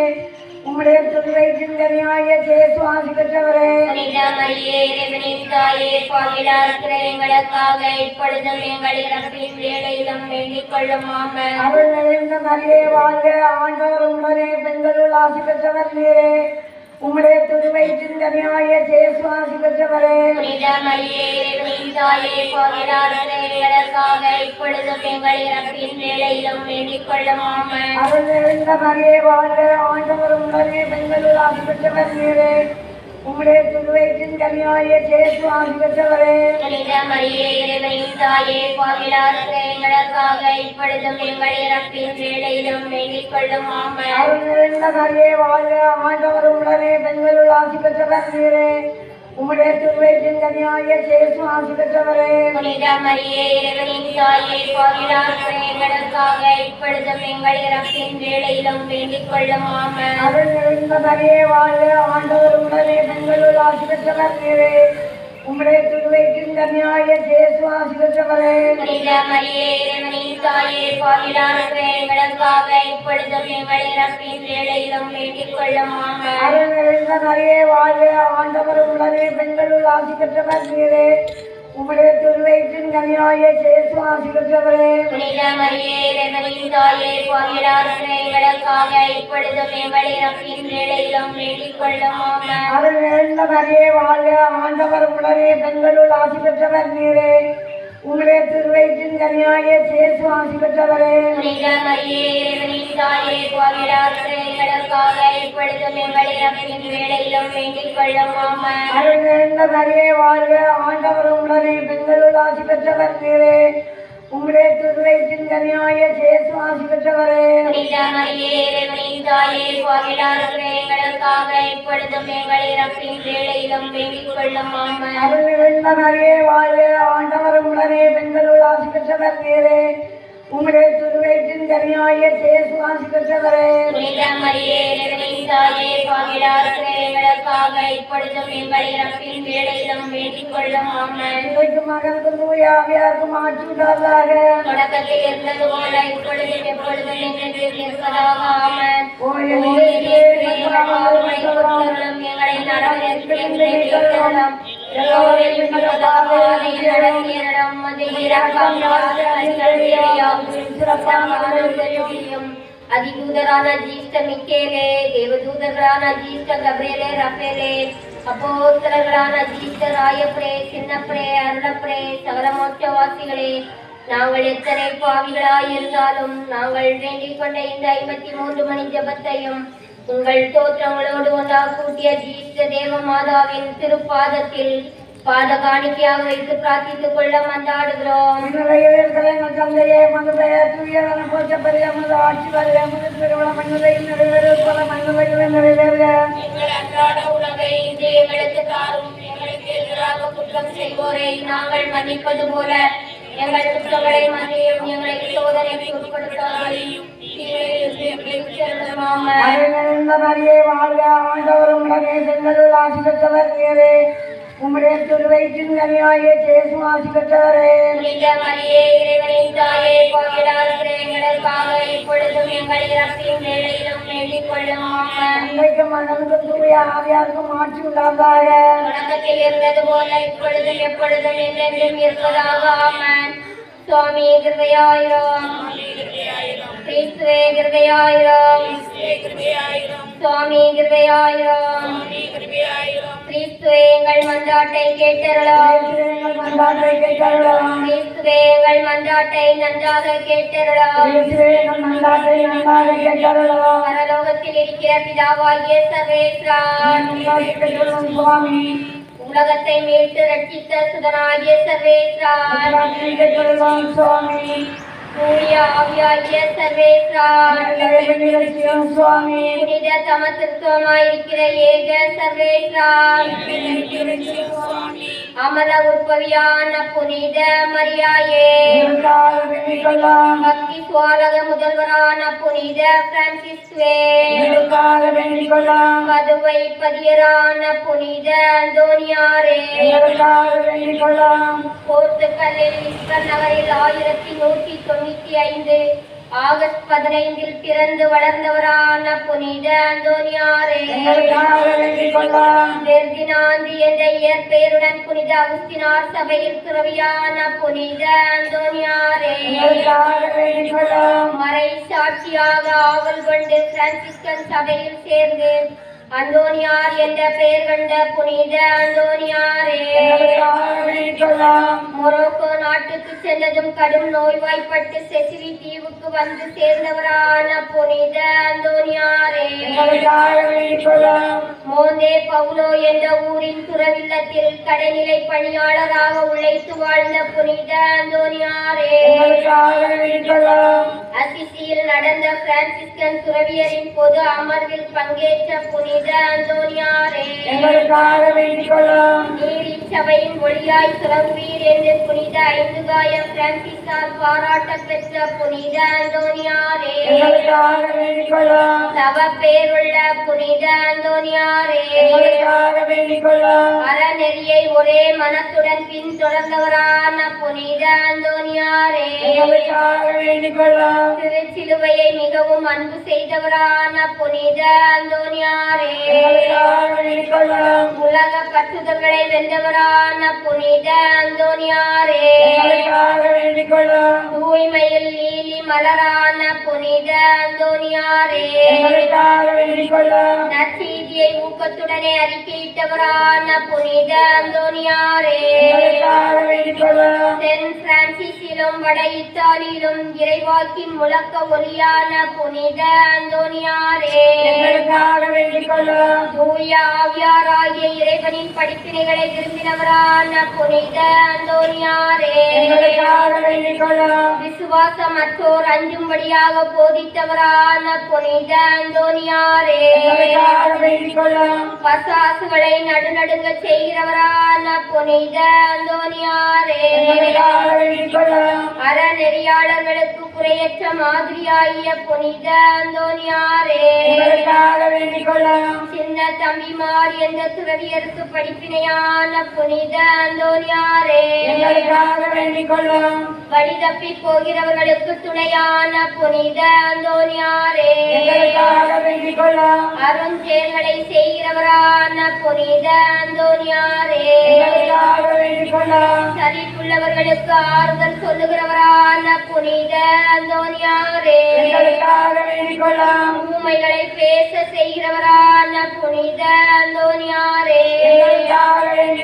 உம்முடைய திருவயிற்றின் கனியாகிய இயேசு ஆசி பெற்றவரே.
புனித மரியே இறைவனின் தாயே பாவிகளாகிய எங்களுக்காக இப்பொழுதும் எங்கள் இறப்பின் வேளையிலும் வேண்டிக் கொள்ளும். ஆமென்.
அருள் நிறைந்த மரியே வாழ்க, ஆண்டவர் உடனே பெண்களுள் ஆசி பெற்றவர் நீரே. உம்முடைய திருவயிற்றின் கனியாகிய இயேசு ஆசி பெற்றவரே.
புனித மரியே இறைவனின் தாயே பாவிகளாகிய எங்களுக்காக இப்பொழுதும் எங்கள் இறப்பின் வேளையிலும் வேண்டிக் கொள்ளும். ஆமென்.
அருள் நிறைந்த மரியே வாழ்க, ஆண்டவர் உடனே பெண்களுள் ஆசி பெற்றவர் நீரே. உம்முடைய திருவயிற்றின் கனியாகிய இயேசு ஆசி பெற்றவரே.
புனித மரியே இறைவனின் தாயே பாவிகளாகிய எங்களுக்காக இப்பொழுதும் எங்கள் இறப்பின் வேளையிலும் வேண்டிக் கொள்ளும். ஆமென்.
அருள் நிறைந்த மரியே வாழ்க, ஆண்டவர் உடனே பெண்களுள் ஆசி பெற்றவர் நீரே. உம்முடைய திருவயிற்றின் கனியாகிய இயேசு ஆசி பெற்றவரே.
புனித மரியே இறைவனின் தாயே பாவிகளாகிய எங்களுக்காக இப்பொழுதும் எங்கள் இறப்பின் வேளையிலும் வேண்டிக் கொள்ளும். ஆமென்.
அருள் நிறைந்த மரியே வாழ்க, ஆண்டவர் உடனே பெண்களுள் ஆசி பெற்றவர் நீரே. உம்முடைய திருவயிற்றின் கனியாகிய இயேசு ஆசி பெற்றவரே.
புனித மரியே இறைவனின் தாயே பாவிகளாகிய எங்களுக்காக இப்பொழுதும் எங்கள் இறப்பின் வேளையிலும் வேண்டிக் கொள்ளும். ஆமென்.
அருள் நிறைந்த மரியே வாழ்க, ஆண்டவர் உடனே பெண்களுள் ஆசி பெற்றவர் நீரே. உம்முடைய திருவயிற்றின் கனியாகிய இயேசு ஆசி பெற்றவரே.
புனித மரியே இறைவனின் தாயே பாவிகளாகிய எங்களுக்காக இப்பொழுதும் எங்கள் இறப்பின் வேளையிலும் வேண்டிக் கொள்ளும். ஆமென்.
அருள் நிறைந்த மரியே வாழ்க, ஆண்டவர் உடனே பெண்களுள் ஆசி பெற்றவர் நீரே. உம்முடைய திருவயிற்றின் கனியாகிய இயேசு ஆசி பெற்றவரே.
புனித மரியே இறைவனின் தாயே பாவிகளாகிய எங்களுக்காக இப்பொழுதும் எங்கள் இறப்பின் வேளையிலும் வேண்டிக் கொள்ளும். ஆமென்.
அருள் நிறைந்த மரியே வாழ்க, ஆண்டவர் உடனே பெண்களுள் ஆசி பெற்றவர் நீரே. உம்முடைய திருவயிற்றின் கனியாகிய இயேசு ஆசி பெற்றவரே.
புனித மரியே இறைவனின் தாயே பாவிகளாகிய எங்களுக்காக இப்பொழுதும் எங்கள் இறப்பின் வேளையிலும் வேண்டிக் கொள்ளும். ஆமென்.
அருள் நிறைந்த மரியே வாழ்க, ஆண்டவர் உடனே பெண்களுள் ஆசி பெற்றவர் நீரே. உம்முடைய திருவயிற்றின் கனியாகிய இயேசு ஆசி பெற்றவரே.
புனித மரியே இறைவனின் தாயே பாவிகளாகிய எங்களுக்காக இப்பொழுதும் எங்கள் இறப்பின் வேளையிலும் வேண்டிக் கொள்ளும். ஆமென்.
தந்தைக்கும் மகனுக்கும் தூய ஆவியாருக்கும் ஆட்சி உண்டாவதாக.
தொடக்கத்தில் இருந்தது போல இப்பொழுதும் எப்பொழுதும் என்றென்றும் இருப்பதாக. ஆமென்.
ஓ
இயேசுவே, எங்கள் பாவங்களை பொறுத்தருளும், எங்களை நரகத்திலிருந்து மீட்டருளும், எல்லோரையும் உமது பாவத்தில் நடத்தியருளும். உமது இரக்கம் அதிதூதரான ஜீஷ்ட மிக்கேலே, தேவதூதர்களான ஜீஷ்ட கபிரியேலே, ரஃபேலே, அப்போஸ்தலர்களான ஜீஷ்ட ராயப்பரே, சின்னப்பரே, அருளப்பரே, சகல மோட்சவாசிகளே, நாங்கள் எத்தனை பாவிகளாய் இருந்தாலும் நாங்கள் வேண்டிக் கொண்ட இந்த 53 மணி ஜபத்தையும் உங்கள் தோற்றங்களோடு ஒன்றாக கூட்டிய ஜீஷ்ட தேவ மாதாவின் திருப்பாதத்தில் பாத காணிக்கையாக வைத்து பிரார்த்தித்துக் கொள்ள மன்றாடுகிறோம்.
விண்ணுலகில் இருக்கிற எங்கள் தந்தையே உமது பெயர் தூயதென போற்றப்பெறுக. உமது ஆட்சி வருக. உமது திருவுளம் விண்ணுலகில் நிறைவேறுவது போல மண்ணுலகிலும் நிறைவேறுக.
எங்கள் அன்றாட உணவை இன்று எங்களுக்கு தாரும். எங்களுக்கு எதிராக குற்றம் செய்வோரை நாங்கள் மன்னிப்பது போல எங்கள் குற்றங்களை மன்னியும். எங்களை சோதனைக்கு உட்படுத்தாதையும்
நிறைந்த மரியே வாழ்க. ஆண்டவர் உடனே பெண்களுள் ஆசி பெற்றவர் நீரே. உம்முடைய திருவயிற்றின் கனியாகிய இயேசு ஆசி பெற்றவரே.
புனித மரியே, இறைவனின் தாயே, பாவிகளாகிய எங்களுக்காக இப்பொழுதும் எங்கள் இறப்பின் வேளையிலும் வேண்டிக் கொள்ளும். ஆமென்.
தந்தைக்கும் மகனுக்கும் தூய ஆவியாருக்கும் ஆட்சி உண்டாவதாக.
தொடக்கத்தில் இருந்தது போல இப்பொழுதும் எப்பொழுதும் என்றென்றும் இருப்பதாக. ஆமென். சுவாமி கிருபையாயிரம். கிறிஸ்துவே கிருபையாயிரம். சுவாமி கிருபையாயிரம். கிறிஸ்துவே எங்கள் மன்றாட்டை கேட்டருளாம். கிறிஸ்துவே எங்கள் மன்றாட்டை நன்றாக கேட்டருளாம். பரலோகத்தில் இருக்கிற பிதாவாகிய சர்வேஸ்வரா, உலகத்தை மீட்டு ரட்சித்த சுதனாகிய சர்வேஸ்வரா, தூய ஆவியாகிய சர்வேஸ்வரா, புனித தமத்திருத்தமாயிருக்கிற ஏக சர்வேஸ்வரா, அமல உற்பவியான புனித மரியாயே, பக்தி சுவாலக முதல்வரான புனித பிரான்சிஸ்வே, பதுவை பதியரான புனித அந்தோனியாரே, போர்த்துகலில் லிஸ்பன் நகரில் 1195 ஆகஸ்ட் 15 பிறந்து வளர்ந்தவரான புனித அந்தோனியாரே, பெர்தினாந்தி என்ற இயற்பெயருடன் புனித அகுஸ்தினார் சபையில் துறவியான புனித அந்தோனியாரே, மறை சாட்சியாக ஆவல் கொண்டு பிரான்சிஸ்கன் சபையில் சேர்ந்து அந்தோனியார் என்ற பெயர் கண்ட புனித அந்தோனியாரே, மொரோக்கோ நாட்டுக்கு சென்றதும் கடும் நோய்வாய்ப்பட்டு செசிலி தீவுக்கு வந்து சேர்ந்தவரான புனித அந்தோனியாரே, மோந்தே பவுலோ என்ற ஊரின் துறவில்லத்தில் கடைநிலை பணியாளராக உழைத்து வாழ்ந்த புனித அந்தோனியாரே, அசிசியில் நடந்த பிரான்சிஸ்கன் துறவியரின் பொது அமர்வில் பங்கேற்ற புனித அந்தோனியாரே, நீரின் சபையின் ஒளியாய் சுரங்குவீர் என்று புனித 5 காயம் பிரான்சிஸால் பாராட்ட பெற்ற புனித அந்தோனியாரே, சப பேருள்ள புனித அந்தோனியாரே, அறநெறியை ஒரே மனத்துடன் பின்தொடர்ந்தவரான புனித அந்தோனியாரே, திருச்சிலுவையை மிகவும் அன்பு செய்தவரான புனித அந்தோனியாரே, உலக பற்றுதல்களை வென்றவரான புனித அந்தோனியாரே, தூய்மையில் நீலி மலரான புனித அந்தோனியாரே, நற்செய்தியை ஊக்கத்துடனே அறிக்கையிட்டவரான புனித அந்தோனியாரே, சென்ட் பிரான்சிஸிலும் வட இத்தாலியிலும் இறைவாக்கின் முழக்க ஒலியான புனித அந்தோனியாரே, தூய ஆவியாராகிய இறைவனின் படிப்பினைகளை விரும்பினவரான புனித அந்தோனியாரே, விசுவாசமற்றோர் அஞ்சும்படியாக போதித்தவரான புனித அந்தோனியாரே, பசாசுகளை நடுநடுங்க செய்கிறவரான புனித அந்தோனியாரே, அறநெறியாளர்களுக்கு குறையற்ற மாதிரியாகிய புனித அந்தோனியாரே, சின்ன தம்பிமார் என்ற துறவியருக்கு படிப்பினையான புனித அந்தோனியாரே, வழி தப்பி போகிறவர்களுக்கு துணையான புனித அந்தோனியாரே, அருஞ்செயல்களை செய்கிறவரான புனித அந்தோனியாரே, சலிப்புள்ளவர்களுக்கு ஆறுதல் சொல்லுகிறவரான புனித அந்தோனியாரே, ஊமைகளை பேச செய்கிறவரான புனித அந்தோனியாரே,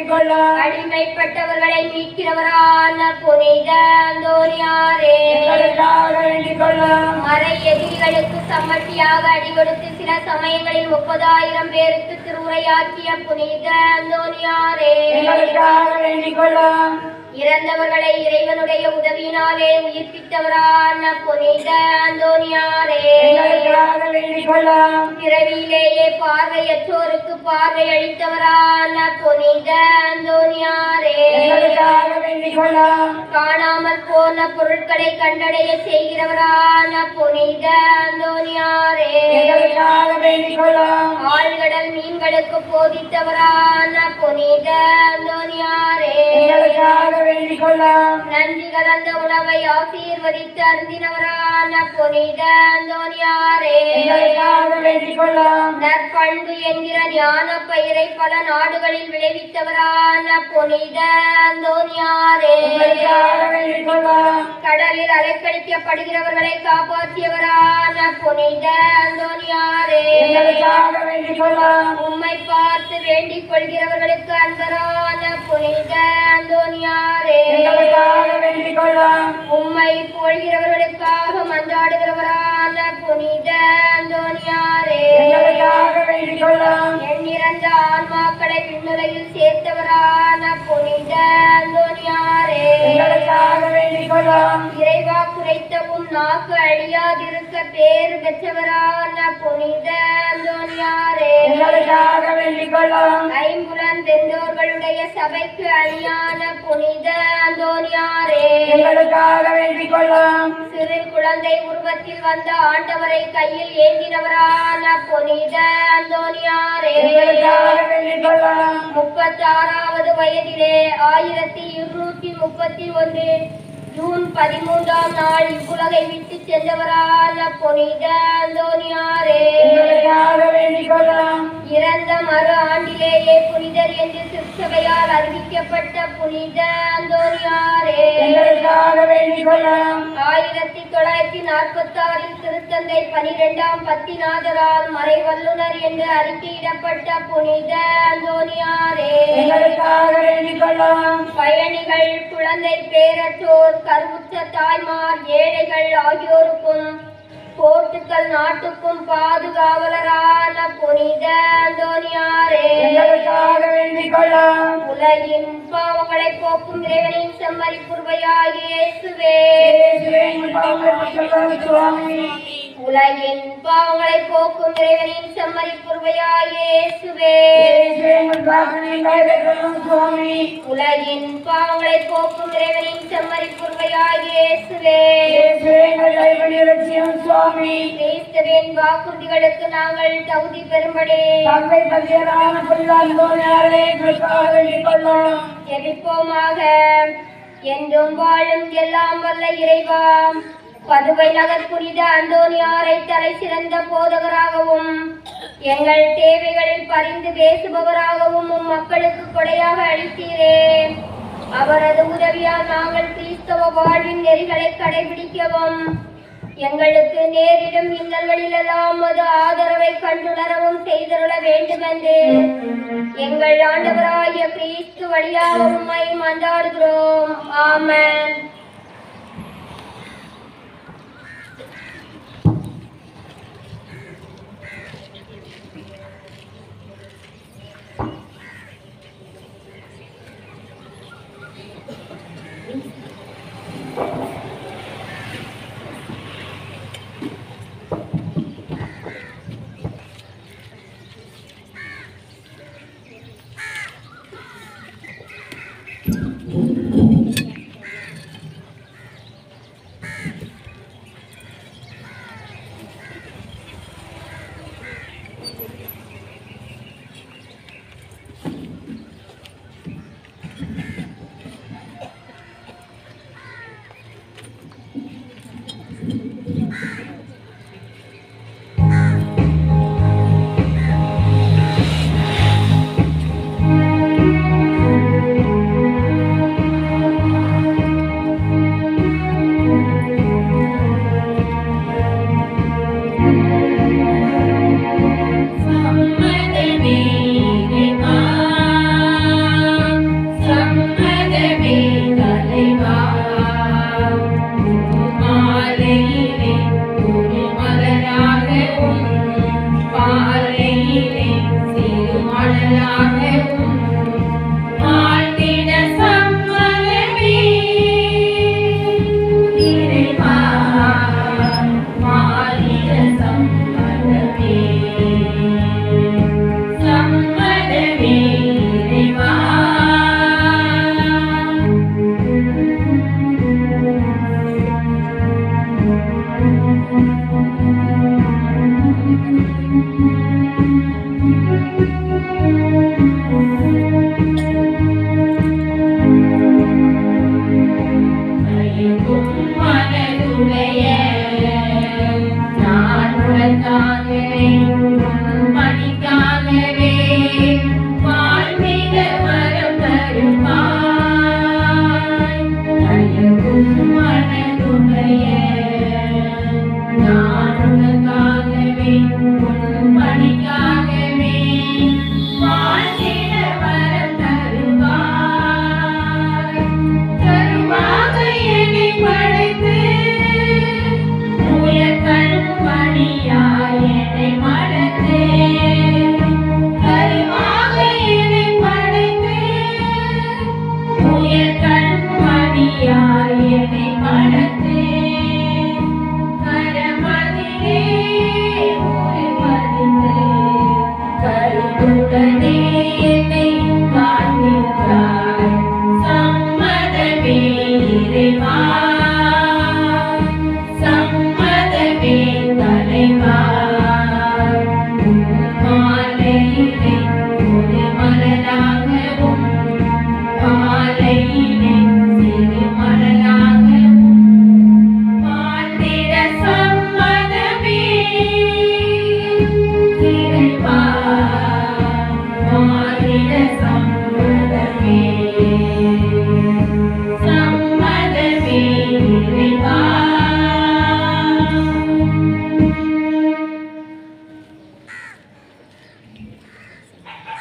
வேண்டிக் கொள்ளும்
அடிமைப்பட்டவர்களை மீட்கிறவரான புனித அந்தோனியாரே
எங்களுக்காக வேண்டிக் கொள்ளும்
மறை எதிரிகளுக்கு சம்மட்டியாக அடிகொடுத்து சில சமயங்களில் 30,000 பேருக்கு திருவுரையாற்றிய புனித அந்தோனியாரே
எங்களுக்காக வேண்டிக் கொள்ளும்
இறந்தவர்களை இறைவனுடைய உதவியினாலே உயிர்ப்பித்தவரான புனித அந்தோனியாரே
எங்களுக்காக வேண்டிக் கொள்ளும்
பிறவியிலேயே பார்வையற்றோருக்கு பார்வை அளித்தவரான புனித அந்தோனியாரே
எங்களுக்காக வேண்டிக் கொள்ளும்
காணாமல் போன பொருட்களை கண்டடைய செய்கிறவரான புனித அந்தோனியாரே
எங்களுக்காக வேண்டிக் கொள்ளும்
ஆழ்கடல் மீன்களுக்கு போதித்தவரான புனித அந்தோனியாரே
எங்களுக்காக வேண்டிக் கொள்ளும்
நன்றி கலந்த உணவை ஆசீர்வதித்து அருந்தினவரான புனித அந்தோனியாரே
எங்களுக்காக வேண்டிக் கொள்ளும்
நற்பண்பு என்கிற ஞான பயிரை பல நாடுகளில் விளைவித்தவரான புனித அந்தோனியாரே
எங்களுக்காக வேண்டிக் கொள்ளும்
கடலில் அலைக்கழிக்கப்படுகிறவர்களை காப்பாற்றியவரான புனித அந்தோனியாரே
எங்களுக்காக வேண்டிக் கொள்ளும்
உம்மை பார்த்து வேண்டிக் கொள்கிறவர்களுக்கு அன்பரான புனித அந்தோனியாரே
எங்களுக்காக வேண்டிக் கொள்ளும்
உம்மை போழ்கிறவர்களுக்காக மன்றாடுகிறவரான புனித அந்தோனியாரே
எங்களுக்காக வேண்டிக் கொள்ளும்
எண்ணிறந்த ஆன்மாக்களை விண்ணுலகில் சேர்த்தவரான புனித அந்தோனியாரே
எங்களுக்காக வேண்டிக் கொள்ளும்
இறைவா குறைத்தவும் நாக்கு அழியாதிருக்க பேறு பெற்றவரான புனித அந்தோனியாரே
எங்களுக்காக வேண்டிக் கொள்ளும்
ஐம்புலன் வென்றோர்களுடைய சபைக்கு அணியான புனித அந்தோனியாரே
எங்களுக்காக வேண்டிக் கொள்ளும்
சிறு குழந்தை உருவத்தில் வந்த ஆண்டவரை கையில் ஏந்தினவரான புனித அந்தோனியாரே
எங்களுக்காக வேண்டிக் கொள்ளும்
36வது வயதிலே 1231 ஜூன் 13ஆம் நாள் இவ்வுலகை விட்டு சென்றவரான புனித அந்தோனியாரே
எங்களுக்காக வேண்டிக் கொள்ளும்
இறந்த மறு ஆண்டிலேயே புனிதர் என்று திருச்சபையால் அறிவிக்கப்பட்ட புனித அந்தோனியாரே
எங்களுக்காக வேண்டிக் கொள்ளும்
1946 திருத்தந்தை 12ஆம் பத்திநாதரால் மறைவல்லுனர் என்று அறிக்கையிடப்பட்ட புனித அந்தோனியாரே
எங்களுக்காக வேண்டிக் கொள்ளும்
பயணிகள் குழந்தை பேரற்றோர் கருவுற்ற தாய்மார் ஏழைகள் ஆகியோருக்கும் போர்த்துக்கல் நாட்டுக்கும் பாதுகாவலரான புனித அந்தோனியாரே
எங்களுக்காக வேண்டிக் கொள்ளும்
உலகின் பாவங்களை போக்கும் இறைவனின் செம்மறிக்குருவையாகிய இயேசுவே
இயேசுவே எங்கள் பாவங்களை மன்னித்தருளும் சுவாமி
உலகின் பாவங்களை போக்கும் இறைவனின் செம்மறிக்குருவையாகிய இயேசுவே
இயேசுவே எங்கள் பாவங்களை மன்னித்தருளும் சுவாமி
உலகின் பாவங்களை போக்கும் இறைவனின் செம்மறிக்குருவையாகிய இயேசுவே
இயேசுவே எங்கள் கைவழி இரட்சியும் சுவாமி
கிறிஸ்துவின் வாக்குறுதிகளுக்கு நாங்கள் தகுதி பெறும்படி
தந்தை பதியரான புனித அந்தோனியாரே எங்களுக்காக வேண்டிக் கொள்ளும்
ஜெபிப்போமாக. என்றும் வாழும் எல்லாம் வல்ல இறைவா, பதுவை நகர் புனித அந்தோனியாரை தலை சிறந்த போதகராகவும் எங்கள் தேவைகளில் பரிந்து பேசுபவராகவும் உம் மக்களுக்கு கொடையாக அளித்தீரே. அவரது உதவியால் நாங்கள் கிறிஸ்தவ வாழ்வின் நெறிகளை கடைபிடிக்கவும் எங்களுக்கு நேரிடும் இன்னல்களிலெல்லாம் அது ஆதரவை கண்டுணரவும் செய்தருள வேண்டுமென்று எங்கள் ஆண்டவராகிய கிறிஸ்து வழியாக உம்மை மன்றாடுகிறோம். ஆமென்.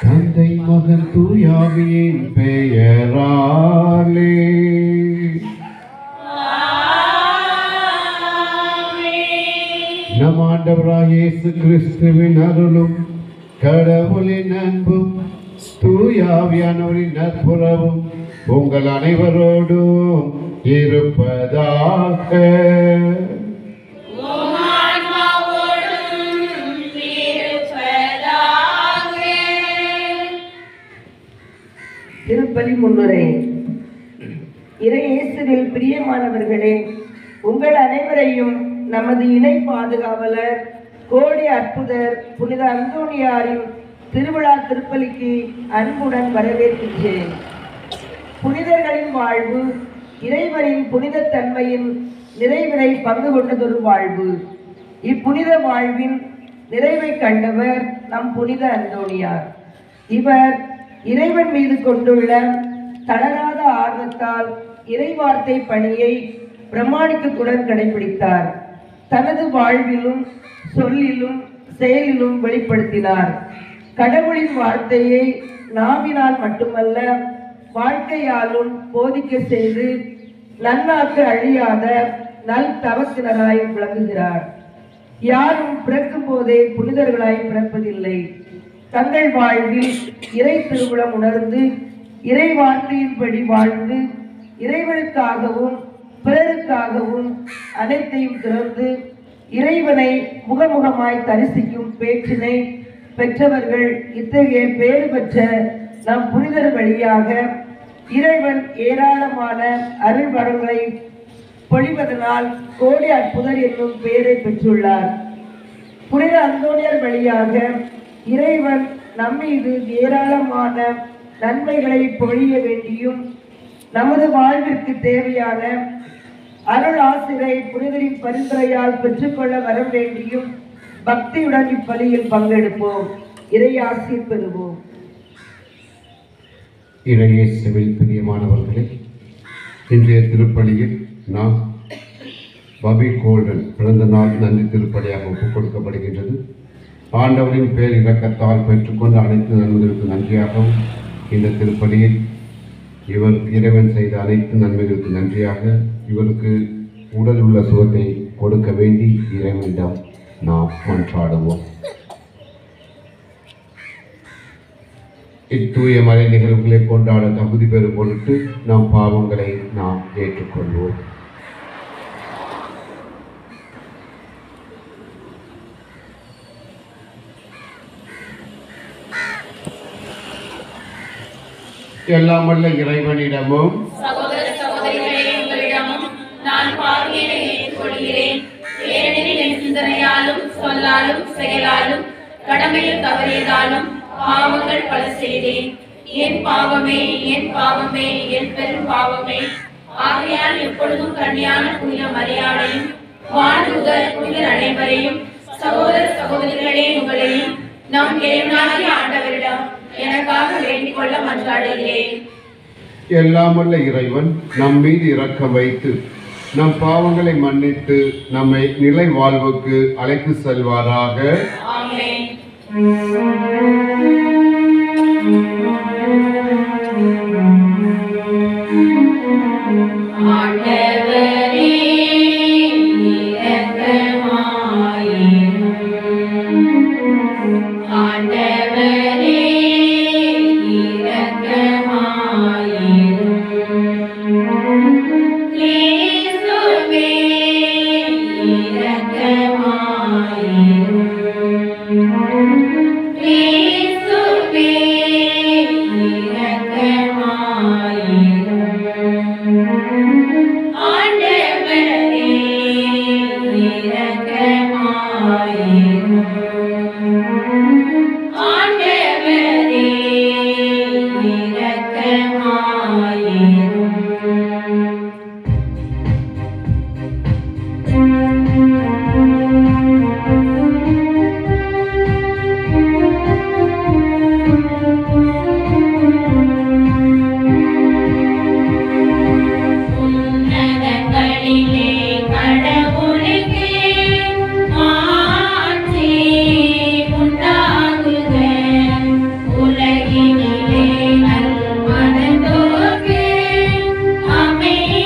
தந்தை மகன் தூயாவியின் பெயராலே நம் ஆண்டவராகிய இயேசு கிறிஸ்துவின் அருளும் கடவுளின் அன்பும் தூயாவியானவரின் நற்புறவும் உங்கள் அனைவரோடும் இருப்பதாக.
திருப்பலி முன்னுரை. இறை இயேசுவில் பிரியமானவர்களே, உங்கள் அனைவரையும் நமது இணை பாதுகாவலர் கோடி அற்புதர் புனித அந்தோணியாரின் திருவிழா திருப்பலிக்கு அன்புடன் வரவேற்கின்றேன். புனிதர்களின் வாழ்வு இறைவனின் புனித தன்மையின் நிறைவினை பங்கு கொண்டதொரு வாழ்வு. இப்புனித வாழ்வின் நிறைவை கண்டவர் நம் புனித அந்தோணியார். இவர் இறைவன் மீது கொண்டுள்ள தளராத ஆர்வத்தால் இறைவார்த்தை பணியை பிரமாணிக்கத்துடன் கடைபிடித்தார். தனது வாழ்விலும் சொல்லிலும் செயலிலும் வெளிப்படுத்தினார். கடவுளின் வார்த்தையை நாவினால் மட்டுமல்ல வாழ்க்கையாலும் போதிக்க செய்து நன்னாக்கு அழியாத நல் தவத்தினராய் விளங்குகிறார். யாரும் பிறக்கும் போதே புனிதர்களாய் பிறப்பதில்லை. தங்கள் வாழ்வில் இறை திருவுளம் உணர்ந்து இறை வார்த்தையின்படி வாழ்ந்து இறைவனுக்காகவும் பிறருக்காகவும் அனைத்தையும் திறந்து இறைவனை முகமுகமாய் தரிசிக்கும் பேச்சினை பெற்றவர்கள் இத்தகைய பேறு பெற்ற நம் புனிதர் வழியாக இறைவன் ஏராளமான அருள் வரங்களை பொழிவதனால் கோடி அற்புதர் என்னும் பெயரை பெற்றுள்ளார். புனித அந்தோணியார் வழியாக இறைவன் நம்மீது ஏராளமான நன்மைகளை பொழிய வேண்டியும் நமது வாழ்விற்கு தேவையான அருள் ஆசிரை புனிதரின் பரிந்துரையால் பெற்றுக்கொள்ள வர வேண்டியும் பக்தியுடன் இப்பலியில் பங்கெடுப்போம். இறை ஆசிர் பெறுவோம்.
இறையேசுவில் பிரியமானவர்களே, இன்றைய திருப்பலியில் நாம் பபி கோல்டன் பிறந்த நாள் நன்றி திருப்பலியாக ஒப்புக் கொடுக்கப்படுகின்றது. ஆண்டவரின் பேர் இலக்கத்தால் பெற்றுக்கொண்ட அனைத்து நன்மைகளுக்கு நன்றியாகவும் இந்த திருப்பலியில் இறைவன் செய்த அனைத்து நன்மைகளுக்கு நன்றியாக இவருக்கு உடல் உள்ள சுகத்தை கொடுக்க வேண்டி இறைவனிடம் நாம் மன்றாடுவோம். இத்தூய மறை நிகழ்வுகளை கொண்டாட தகுதி பெறும் பொருட்டு நம் பாவங்களை நாம் ஏற்றுக்கொள்வோம். எல்லாம் வல்ல இறைவனிடமும்
சகோதர சகோதரிகளே, உங்களிடமும் நான் பாவியனை ஏற்றுக்கொள்கிறேன். ஏனெனில் என் சிந்தனையாலும் சொல்லாலும் செயலாலும் கடமையில் தவறியதாலும் பாவங்கள் பல செய்தேன். என் பாவமே, என் பாவமே, என் பெரும் பாவமே. ஆகையால் எப்பொழுதும் கன்னியான புனித மரியாதையும் வானதூதர் புனிதர் அனைவரையும் சகோதர சகோதரிகளே உங்களையும் நம் இறைவனாகிய ஆண்டவரிடம் எனக்காக வேண்டிக் கொள்ள மன்றாடுகிறேன்.
எல்லாம் வல்ல இறைவன் நம் மீது இரக்கம் வைத்து நம் பாவங்களை மன்னித்து நம்மை நிலை வாழ்வுக்கு அழைத்து செல்வாராக.
ஆமென். ஆண்டவரே இரக்கமாயிரும். ஆண்டவரே இரக்கமாயிரும். கிறிஸ்துவே இரக்கமாயிரும். கிறிஸ்துவே இரக்கமாயிரும். ஆண்டவரே இரக்கமாயிரும். ஆண்டவரே இரக்கமாயிரும். உன்னதங்களிலே கடவுளுக்கு மாட்சி உண்டாகுக. உலகினிலே நல்மனதோர்க்கு அமைதியாகுக.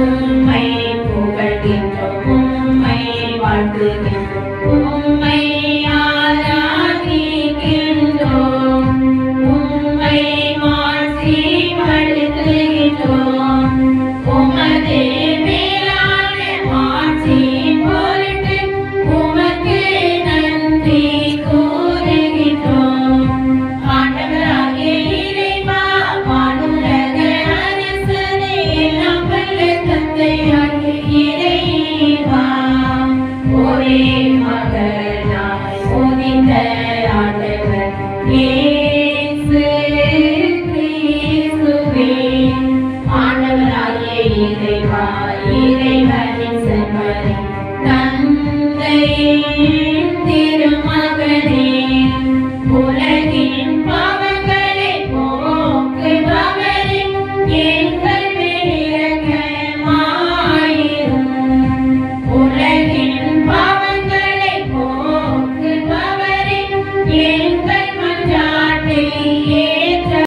உம்மை புகழ்கின்றோம், உம்மை வாழ்த்துகின்றோம், உம்மை ஆராதிக்கின்றோம், உம்மை மாட்சிப்படுத்துகின்றோம். உமது மேலான மாட்சியின் பொருட்டு உமக்கு நன்றி கூறுகின்றோம். ஆண்டவராகிய இறைவா, வானுலக அரசனே, எல்லாம் வல்ல தந்தையாகிய இறைவா, ஒரே மகனாய் உதித்த ஆண்டவர் இயேசு கிறிஸ்துவே, ஆண்டவராகிய இறைவா, இறைவனின் செம்மறி தந்தையின் திருமகனே,